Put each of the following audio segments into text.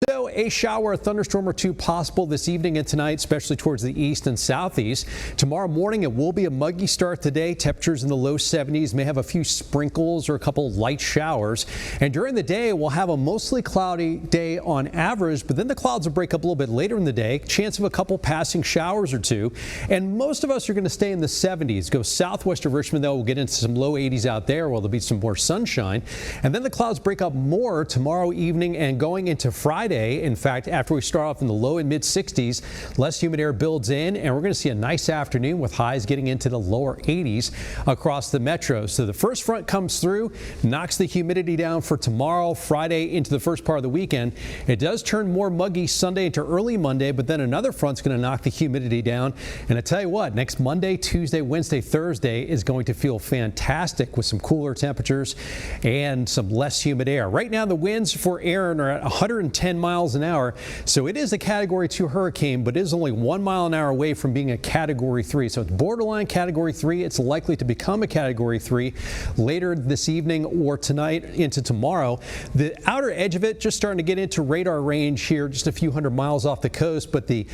So a shower, a thunderstorm or two possible this evening and tonight, especially towards the east and southeast. Tomorrow morning, it will be a muggy start today. Temperatures in the low 70s, may have a few sprinkles or a couple light showers. And during the day, we'll have a mostly cloudy day on average, but then the clouds will break up a little bit later in the day. Chance of a couple passing showers or two. And most of us are going to stay in the 70s. Go southwest of Richmond, though, we'll get into some low 80s out there where there'll be some more sunshine. And then the clouds break up more tomorrow evening and going into Friday. In fact, after we start off in the low and mid 60s, less humid air builds in, and we're going to see a nice afternoon with highs getting into the lower 80s across the metro. So the first front comes through, knocks the humidity down for tomorrow, Friday into the first part of the weekend. It does turn more muggy Sunday into early Monday, but then another front's going to knock the humidity down. And I tell you what, next Monday, Tuesday, Wednesday, Thursday is going to feel fantastic with some cooler temperatures and some less humid air. Right now, the winds for Erin are at 110 miles an hour, so it is a Category 2 hurricane, but it is only 1 mile an hour away from being a Category 3. So it's borderline Category 3. It's likely to become a Category 3 later this evening or tonight into tomorrow. The outer edge of it just starting to get into radar range here, just a few hundred miles off the coast, but the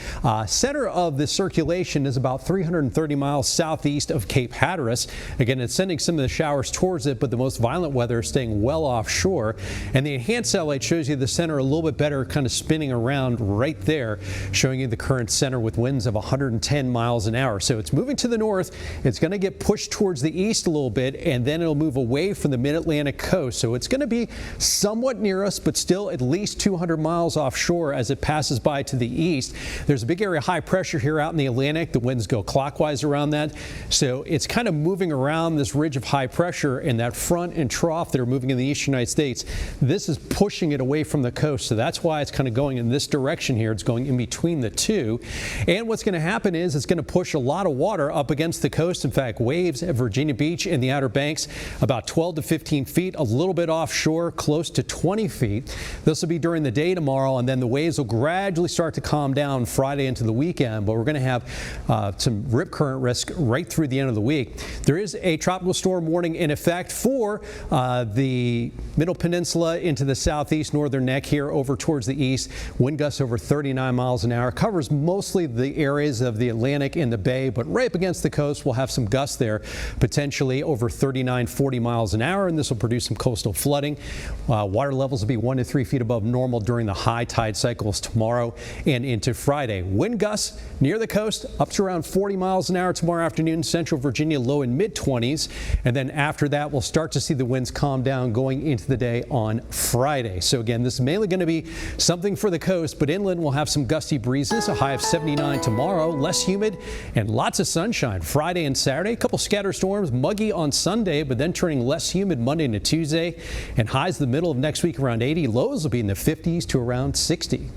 center of the circulation is about 330 miles southeast of Cape Hatteras. Again, it's sending some of the showers towards it, but the most violent weather is staying well offshore. And the enhanced satellite shows you the center a little bit better, kind of spinning around right there, showing you the current center with winds of 110 miles an hour. So it's moving to the north. It's going to get pushed towards the east a little bit, and then it'll move away from the mid-Atlantic coast. So it's going to be somewhat near us, but still at least 200 miles offshore as it passes by to the east. There's a big area of high pressure here out in the Atlantic. The winds go clockwise around that. So it's kind of moving around this ridge of high pressure, and that front and trough that are moving in the eastern United States, this is pushing it away from the coast. So that's why it's kind of going in this direction here. It's going in between the two. And what's going to happen is it's going to push a lot of water up against the coast. In fact, waves at Virginia Beach and the Outer Banks about 12 to 15 feet, a little bit offshore, close to 20 feet. This will be during the day tomorrow, and then the waves will gradually start to calm down Friday into the weekend. But we're going to have some rip current risk right through the end of the week. There is a tropical storm warning in effect for the Middle Peninsula into the southeast, northern neck here over towards the east. Wind gusts over 39 miles an hour. Covers mostly the areas of the Atlantic and the Bay, but right up against the coast, we'll have some gusts there, potentially over 39, 40 miles an hour, and this will produce some coastal flooding. Water levels will be 1 to 3 feet above normal during the high tide cycles tomorrow and into Friday. Wind gusts near the coast up to around 40 miles an hour tomorrow afternoon. Central Virginia low and mid 20s, and then after that we'll start to see the winds calm down going into the day on Friday. So again, this is mainly going to be something for the coast, but inland we'll have some gusty breezes, a high of 79 tomorrow, less humid and lots of sunshine Friday and Saturday. A couple scatter storms, muggy on Sunday, but then turning less humid Monday into Tuesday, and highs the middle of next week around 80. Lows will be in the 50s to around 60.